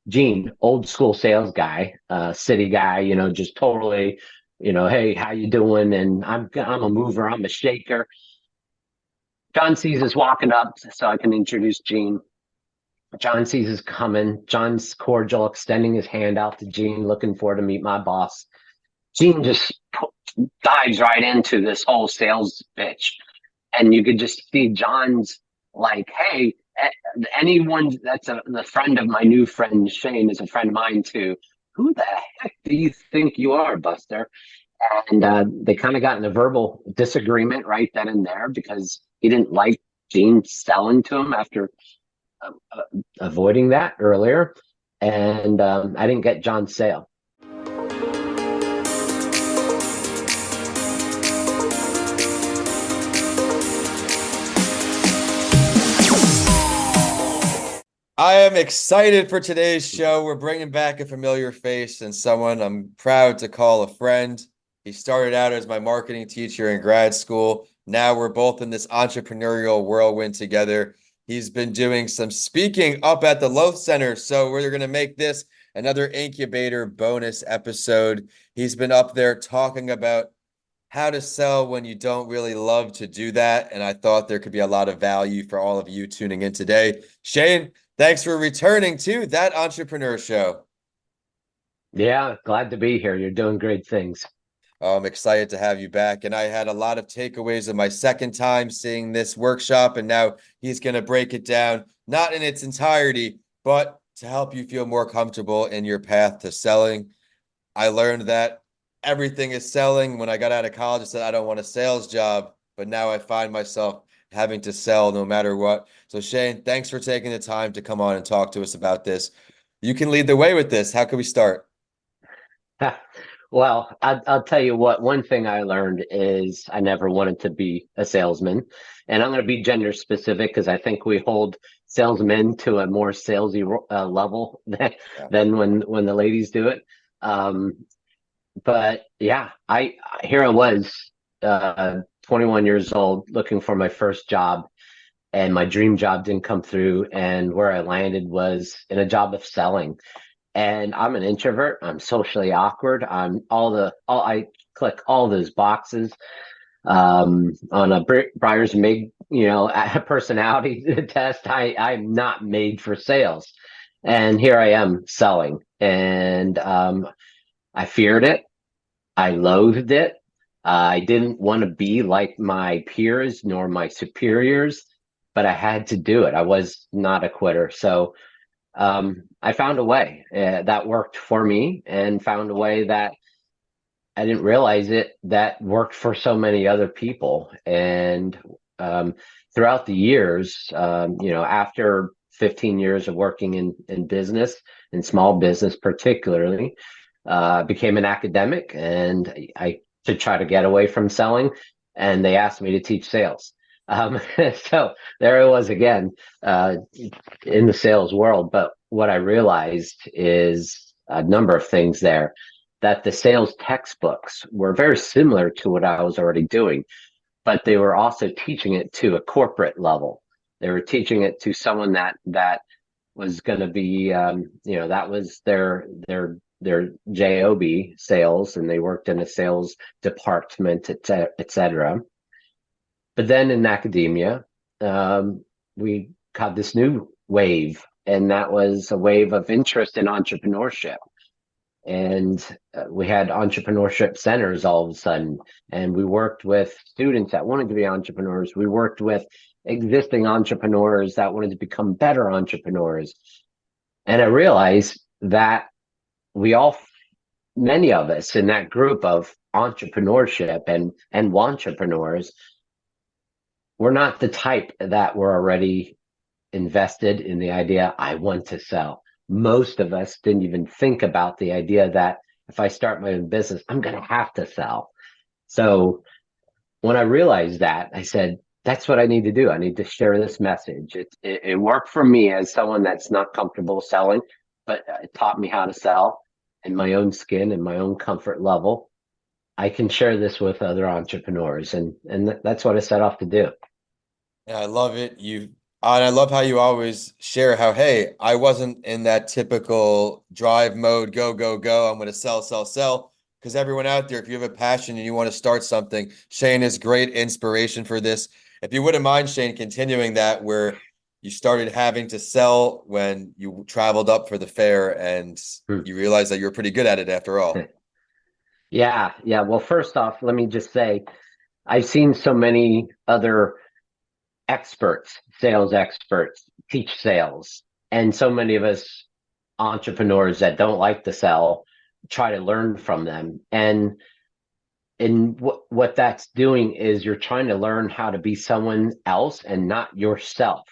Gene, old school sales guy, city guy, just totally, hey, how you doing? And I'm a mover, I'm a shaker. John sees us walking up, so I can introduce Gene. John sees us coming. John's cordial, extending his hand out to Gene, looking for to meet my boss. Gene just dives right into this whole sales pitch. And you could just see John's like, hey, anyone that's the friend of my new friend Shane is a friend of mine too. Who the heck do you think you are, Buster? And they kind of got in a verbal disagreement right then and there because he didn't like Gene selling to him after avoiding that earlier. And I didn't get John's sale. I am excited for today's show. We're bringing back a familiar face and someone I'm proud to call a friend. He started out as my marketing teacher in grad school. Now we're both in this entrepreneurial whirlwind together. He's been doing some speaking up at the Loaf Center, so we're going to make this another incubator bonus episode. He's been up there talking about how to sell when you don't really love to do that. And I thought there could be a lot of value for all of you tuning in today. Shane, thanks for returning to That Entrepreneur Show. Yeah, glad to be here. You're doing great things. I'm excited to have you back. And I had a lot of takeaways of my second time seeing this workshop. And now he's going to break it down, not in its entirety, but to help you feel more comfortable in your path to selling. I learned that everything is selling. When I got out of college, I said, I don't want a sales job. But now I find myself having to sell no matter what. So, Shane, thanks for taking the time to come on and talk to us about this. You can lead the way with this. How can we start? Well, I'll tell you what, one thing I learned is I never wanted to be a salesman. And I'm going to be gender specific because I think we hold salesmen to a more salesy level Yeah. than when the ladies do it. Um, but yeah, I here I was, 21 years old, looking for my first job, and my dream job didn't come through. And where I landed was in a job of selling. And I'm an introvert. I'm socially awkward. I click all those boxes on a Breyer's Mig, a personality test. I'm not made for sales, and here I am selling. And I feared it. I loathed it. I didn't want to be like my peers nor my superiors, but I had to do it. I was not a quitter. So I found a way that worked for me, and found a way that I didn't realize it that worked for so many other people. And um, throughout the years, after 15 years of working in business, in small business particularly, became an academic, and I to try to get away from selling, and they asked me to teach sales. Um, so there it was again, in the sales world. But what I realized is a number of things there, that the sales textbooks were very similar to what I was already doing, but they were also teaching it to a corporate level. They were teaching it to someone that was going to be, that was their job, sales, and they worked in a sales department, et cetera. But then in academia, we got this new wave, and that was a wave of interest in entrepreneurship. And we had entrepreneurship centers all of a sudden, and we worked with students that wanted to be entrepreneurs. We worked with existing entrepreneurs that wanted to become better entrepreneurs. And I realized that we all, many of us in that group of entrepreneurship and entrepreneurs, we're not the type that were already invested in the idea, I want to sell. Most of us didn't even think about the idea that if I start my own business, I'm going to have to sell. So when I realized that, I said, that's what I need to do. I need to share this message. It worked for me as someone that's not comfortable selling, but it taught me how to sell in my own skin and my own comfort level. I can share this with other entrepreneurs, and that's what I set off to do. And I love it. You And I love how you always share how, hey, I wasn't in that typical drive mode, go, go, go. I'm going to sell, sell, sell. Because everyone out there, if you have a passion and you want to start something, Shane is great inspiration for this. If you wouldn't mind, Shane, continuing that where you started having to sell when you traveled up for the fair and Hmm. you realized that you were pretty good at it after all. Yeah, yeah. Well, first off, let me just say I've seen so many other experts, sales experts, teach sales, and so many of us entrepreneurs that don't like to sell try to learn from them. And what that's doing is you're trying to learn how to be someone else and not yourself.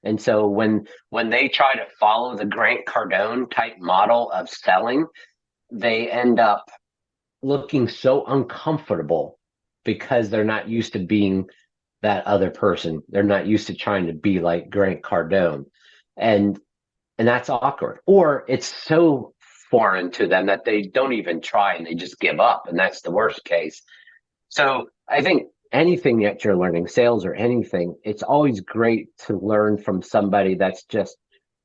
And so when they try to follow the Grant Cardone type model of selling, they end up looking so uncomfortable because they're not used to being that other person. They're not used to trying to be like Grant Cardone. And and that's awkward. Or it's so foreign to them that they don't even try and they just give up. And that's the worst case. So I think anything that you're learning, sales or anything, it's always great to learn from somebody that's just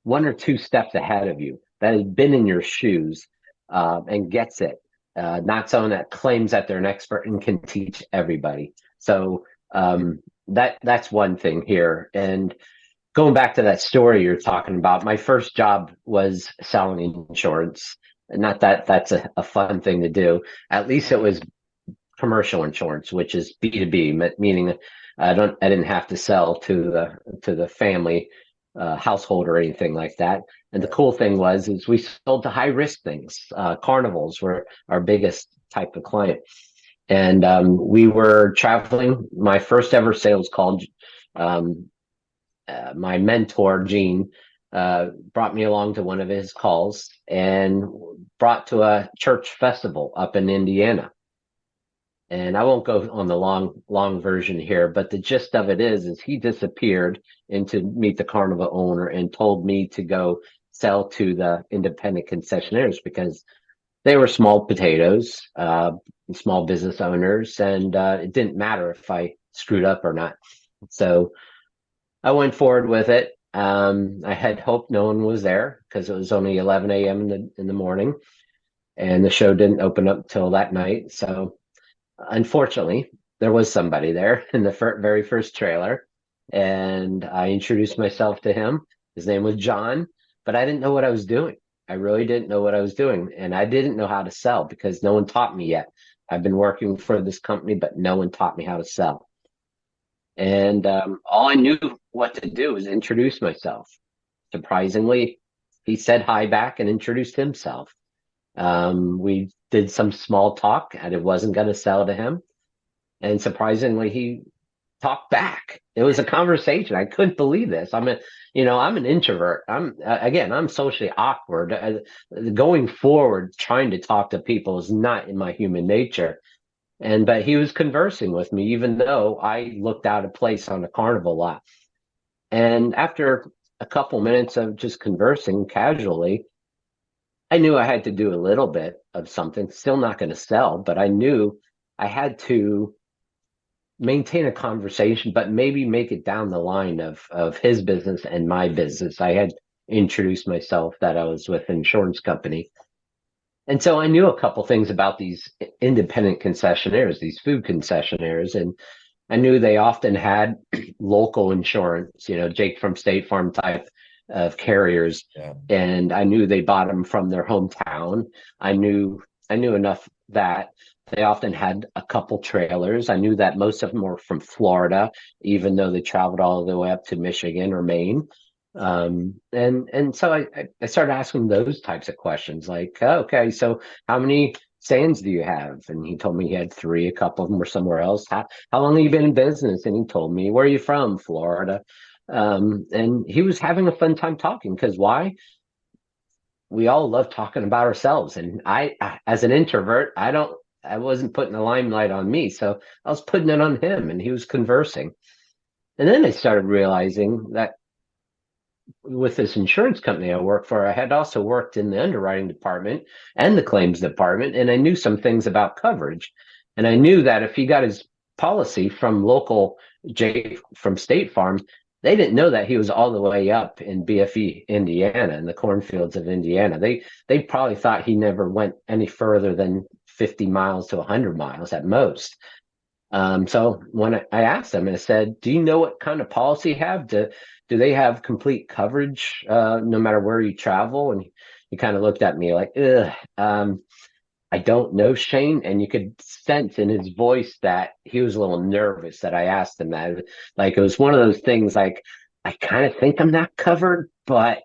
one or two steps ahead of you, that has been in your shoes and gets it. Not someone that claims that they're an expert and can teach everybody. So that's one thing here. And going back to that story you're talking about, my first job was selling insurance. Not that that's a fun thing to do. At least it was commercial insurance, which is B2B, meaning I didn't have to sell to the family household or anything like that. And the Right. cool thing was is we sold to high risk things. Carnivals were our biggest type of client, and we were traveling. My first ever sales call. Um, my mentor Gene brought me along to one of his calls and brought to a church festival up in Indiana. And I won't go on the long version here, but the gist of it is he disappeared into meet the carnival owner and told me to go sell to the independent concessionaires because they were small potatoes, small business owners, and it didn't matter if I screwed up or not. So I went forward with it. I had hoped no one was there because it was only 11 a.m. In the morning, and the show didn't open up till that night. So unfortunately, there was somebody there in the very first trailer, and I introduced myself to him. His name was John, but I didn't know what I was doing. I really didn't know what I was doing, and I didn't know how to sell because no one taught me yet. I've been working for this company, but no one taught me how to sell. And all I knew what to do was introduce myself. Surprisingly, he said hi back and introduced himself. We did some small talk, and it wasn't going to sell to him. And surprisingly, he talked back. It was a conversation. I couldn't believe this. I'm an introvert. I'm socially awkward. Going forward, trying to talk to people is not in my human nature. But he was conversing with me, even though I looked out of place on the carnival lot. And after a couple minutes of just conversing casually, I knew I had to do a little bit of something. Still not going to sell, but I knew I had to maintain a conversation, but maybe make it down the line of his business and my business. I had introduced myself that I was with an insurance company. And so I knew a couple things about these independent concessionaires, these food concessionaires, and I knew they often had local insurance, Jake from State Farm type of carriers. Yeah. And I knew they bought them from their hometown. I knew enough that they often had a couple trailers. I knew that most of them were from Florida, even though they traveled all the way up to Michigan or Maine. And so I started asking those types of questions like, oh, okay, so how many stands do you have? And he told me he had three, a couple of them were somewhere else. How long have you been in business? And he told me, where are you from? Florida. And he was having a fun time talking because why? We all love talking about ourselves. And as an introvert, I wasn't putting the limelight on me. So I was putting it on him and he was conversing. And then I started realizing that with this insurance company I work for, I had also worked in the underwriting department and the claims department, and I knew some things about coverage. And I knew that if he got his policy from local Jake from State Farm, They didn't know that he was all the way up in BFE, Indiana, in the cornfields of Indiana. They probably thought he never went any further than 50 miles to 100 miles at most. So when I asked him, I said, "Do you know what kind of policy you have? Do they have complete coverage no matter where you travel?" And he kind of looked at me like, "Ugh, I don't know, Shane." And you could sense in his voice that he was a little nervous that I asked him that. Like it was one of those things like, I kind of think I'm not covered, but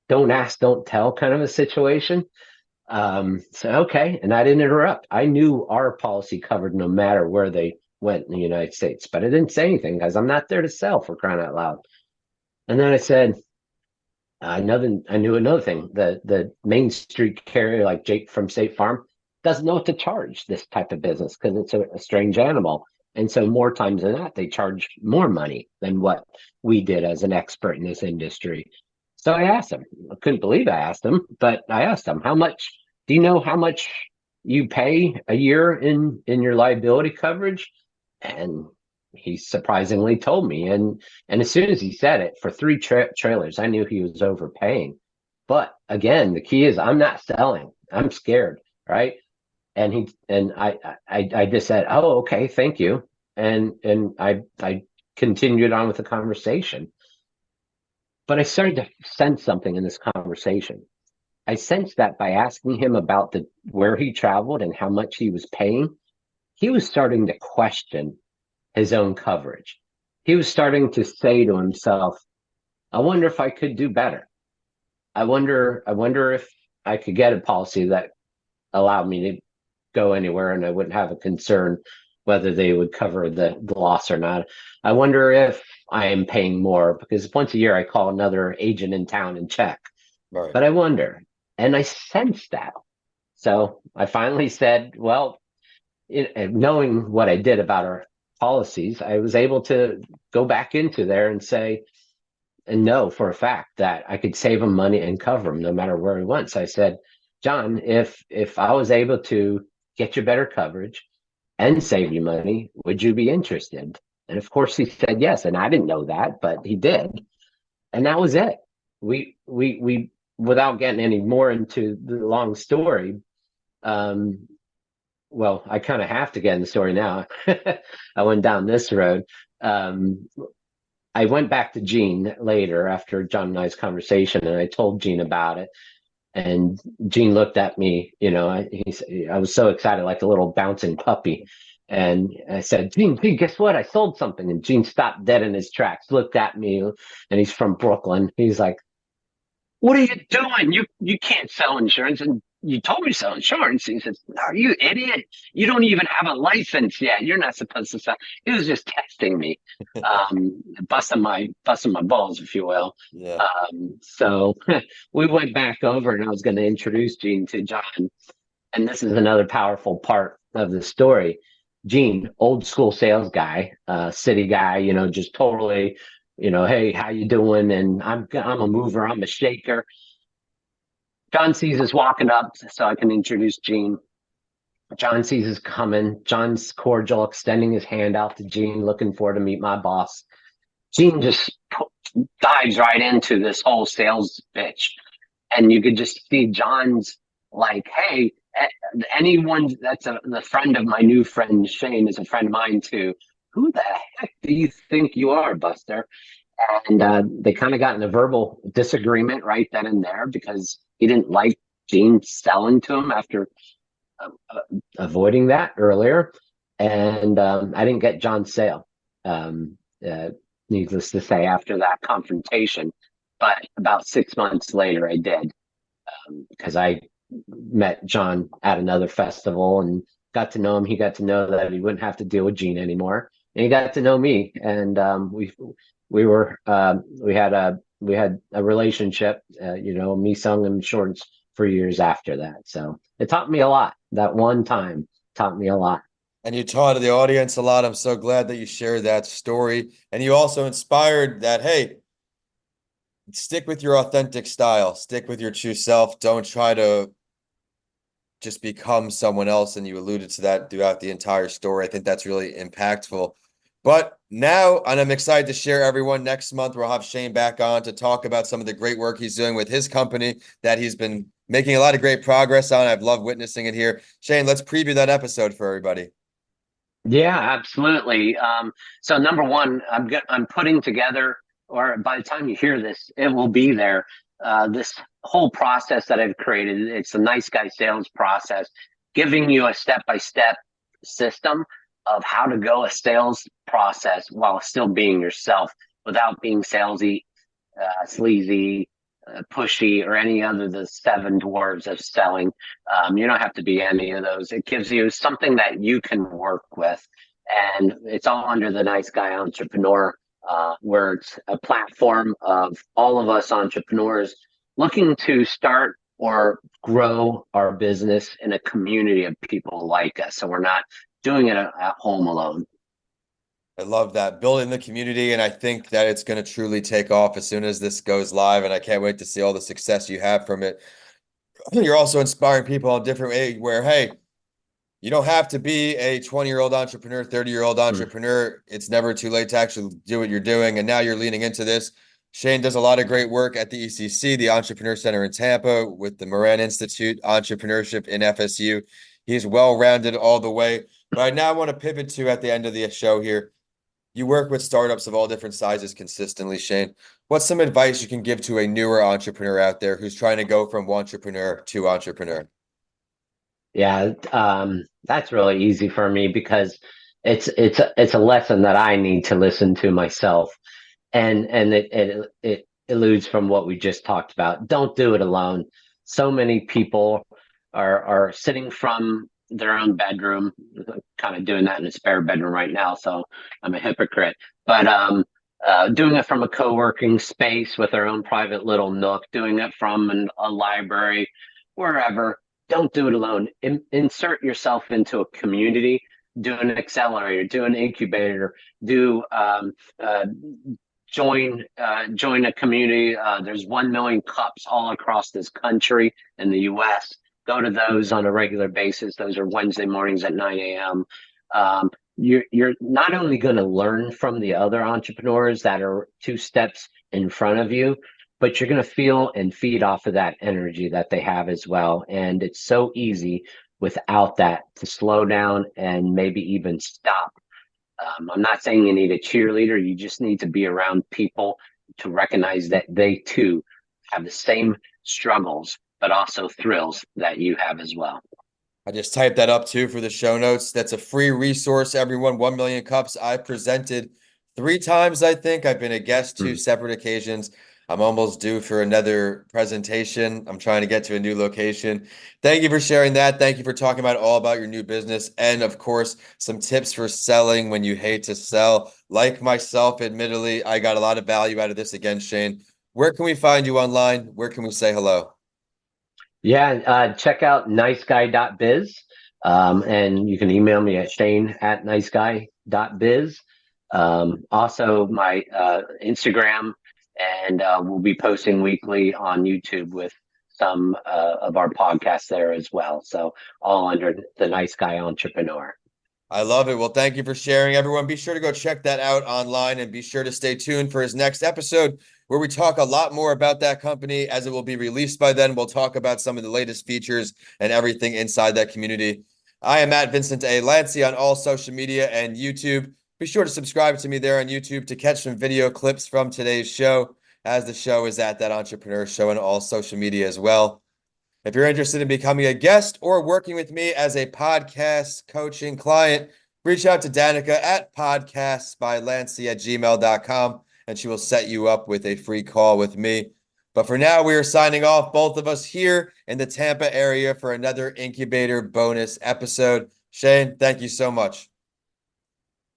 don't ask, don't tell kind of a situation. So okay, and I didn't interrupt. I knew our policy covered no matter where they went in the United States, but I didn't say anything because I'm not there to sell, for crying out loud. And then I said, I knew another thing. The Main Street carrier like Jake from State Farm doesn't know what to charge this type of business because it's a strange animal. And so more times than not, they charge more money than what we did as an expert in this industry. So I asked him. I couldn't believe I asked him, but I asked him, how much do you know how much you pay a year in your liability coverage? And he surprisingly told me. And as soon as he said it, for three trailers, I knew he was overpaying. But again, the key is I'm not selling. I'm scared, right? And I just said, "Oh, okay, thank you," and I continued on with the conversation. But I started to sense something in this conversation. I sensed that by asking him about the where he traveled and how much he was paying, he was starting to question his own coverage. He was starting to say to himself, "I wonder if I could do better. I wonder if I could get a policy that allowed me to go anywhere and I wouldn't have a concern whether they would cover the loss or not. I wonder if I am paying more because once a year I call another agent in town and check. Right. But I wonder." And I sensed that. So I finally said, well, knowing what I did about our policies, I was able to go back into there and say, and know for a fact that I could save him money and cover him no matter where he went. So I said, "John, if I was able to get you better coverage and save you money, would you be interested?" And of course he said yes. And I didn't know that, but he did. And that was it. We without getting any more into the long story, um, well, I kind of have to get in the story now. I went down this road. Um, I went back to Gene later after John and I's conversation, and I told Gene about it. And Gene looked at me, I was so excited, like a little bouncing puppy. And I said, Gene, guess what? I sold something. And Gene stopped dead in his tracks, looked at me, and he's from Brooklyn. He's like, "What are you doing? You can't sell insurance." And you told me to sell insurance. He says, "Are you idiot? You don't even have a license yet. You're not supposed to sell." He was just testing me, busting my balls, if you will. Yeah. So we went back over, and I was going to introduce Gene to John. And this is another powerful part of the story. Gene, old school sales guy, city guy, just totally, "Hey, how you doing?" And I'm a mover, I'm a shaker. John sees us walking up, so I can introduce Gene. John sees us coming. John's cordial, extending his hand out to Gene, looking forward to meet my boss. Gene just dives right into this whole sales pitch, and you could just see John's like, "Hey, anyone that's the friend of my new friend Shane is a friend of mine too. Who the heck do you think you are, Buster?" And they kind of got in a verbal disagreement right then and there because he didn't like Gene selling to him after avoiding that earlier. And I didn't get John's sale, um, uh, needless to say, after that confrontation. But about 6 months later, I did because I met John at another festival and got to know him. He got to know that he wouldn't have to deal with Gene anymore, and he got to know me. And we had a relationship. Me sung him shorts for years after that. So it taught me a lot. That one time taught me a lot. And you taught the audience a lot. I'm so glad that you shared that story. And you also inspired that, hey, stick with your authentic style, stick with your true self. Don't try to just become someone else. And you alluded to that throughout the entire story. I think that's really impactful. But now, and I'm excited to share everyone. Next month, we'll have Shane back on to talk about some of the great work he's doing with his company that he's been making a lot of great progress on. I've loved witnessing it here. Shane, let's preview that episode for everybody. Yeah, absolutely. So number one, I'm putting together, or by the time you hear this, it will be there. This whole process that I've created, it's a nice guy sales process, giving you a step-by-step system of how to go a sales process while still being yourself without being salesy, sleazy, pushy, or any other of the seven dwarves of selling. You don't have to be any of those. It gives you something that you can work with. And it's all under the Nice Guy Entrepreneur, where it's a platform of all of us entrepreneurs looking to start or grow our business in a community of people like us. So we're not doing it at home alone. I love that. Building the community, and I think that it's going to truly take off as soon as this goes live, and I can't wait to see all the success you have from it. You're also inspiring people on different way where, hey, you don't have to be a 20-year-old entrepreneur, 30-year-old Mm. entrepreneur. It's never too late to actually do what you're doing, and now you're leaning into this. Shane does a lot of great work at the ECC, the Entrepreneur Center in Tampa, with the Moran Institute, Entrepreneurship in FSU. He's well-rounded all the way. But I now want to pivot to, at the end of the show here, you work with startups of all different sizes consistently, Shane. What's some advice you can give to a newer entrepreneur out there who's trying to go from entrepreneur to entrepreneur? Yeah, that's really easy for me because it's a lesson that I need to listen to myself, and it eludes from what we just talked about. Don't do it alone. So many people are sitting from their own bedroom, kind of doing that in a spare bedroom right now. So I'm a hypocrite, but doing it from a co-working space with their own private little nook, doing it from a library, wherever. Don't do it alone. Insert yourself into a community. Do an accelerator. Do an incubator. Do join a community. There's 1 million cups all across this country in the U.S. Go to those on a regular basis. Those are Wednesday mornings at 9 a.m. You're not only going to learn from the other entrepreneurs that are two steps in front of you, but you're going to feel and feed off of that energy that they have as well. And it's so easy without that to slow down and maybe even stop. I'm not saying you need a cheerleader. You just need to be around people to recognize that they too have the same struggles, but also thrills that you have as well. I just typed that up too for the show notes. That's a free resource, everyone. 1 million cups. I presented 3 times, I think. I've been a guest 2 separate occasions. I'm almost due for another presentation. I'm trying to get to a new location. Thank you for sharing that. Thank you for talking about your new business. And of course, some tips for selling when you hate to sell. Like myself, admittedly, I got a lot of value out of this again, Shane. Where can we find you online? Where can we say hello? Yeah, check out niceguy.biz. And you can email me at shane@niceguy.biz. Also, my Instagram, and we'll be posting weekly on YouTube with some of our podcasts there as well. So, all under the Nice Guy Entrepreneur. I love it. Well, thank you for sharing, everyone. Be sure to go check that out online and be sure to stay tuned for his next episode where we talk a lot more about that company as it will be released by then. We'll talk about some of the latest features and everything inside that community. I am at Vincent A. Lanci on all social media and YouTube. Be sure to subscribe to me there on YouTube to catch some video clips from today's show, as the show is at That Entrepreneur Show on all social media as well. If you're interested in becoming a guest or working with me as a podcast coaching client, reach out to Danica at podcastsbylancy@gmail.com and she will set you up with a free call with me. But for now, we are signing off, both of us here in the Tampa area for another Incubator bonus episode. Shane, thank you so much.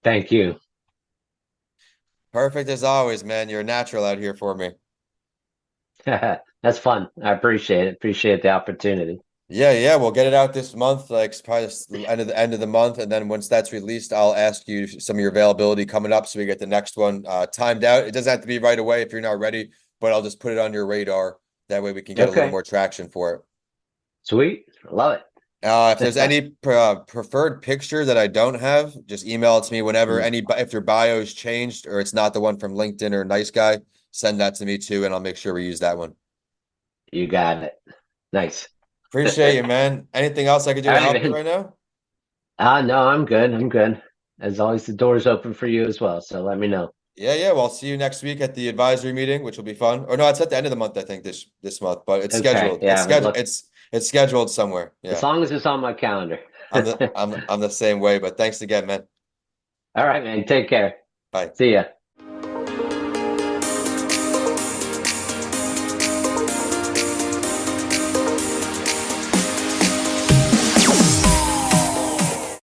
Thank you. Perfect as always, man. You're a natural out here for me. That's fun. I appreciate it. Appreciate the opportunity. Yeah, we'll get it out this month, like probably the end of the month, and then once that's released, I'll ask you some of your availability coming up, so we get the next one timed out. It doesn't have to be right away if you're not ready, but I'll just put it on your radar. That way, we can get a little Okay. more traction for it. Sweet. Love it. If there's any preferred picture that I don't have, just email it to me whenever if your bio's changed or it's not the one from LinkedIn or Nice Guy, send that to me too, and I'll make sure we use that one. You got it. Nice. All Appreciate you, man. Anything else I could do to right, help you man. right now? No, I'm good. I'm good. As always, the door's open for you as well. So let me know. Yeah, yeah. Well, I'll see you next week at the advisory meeting, which will be fun. Or no, it's at the end of the month, I think, this month, but it's Okay. scheduled. Yeah, I It's haven't scheduled. looked. It's scheduled somewhere. As Yeah. long as it's on my calendar. I'm the same way, but thanks again, man. All right, man. Take care. Bye. See ya.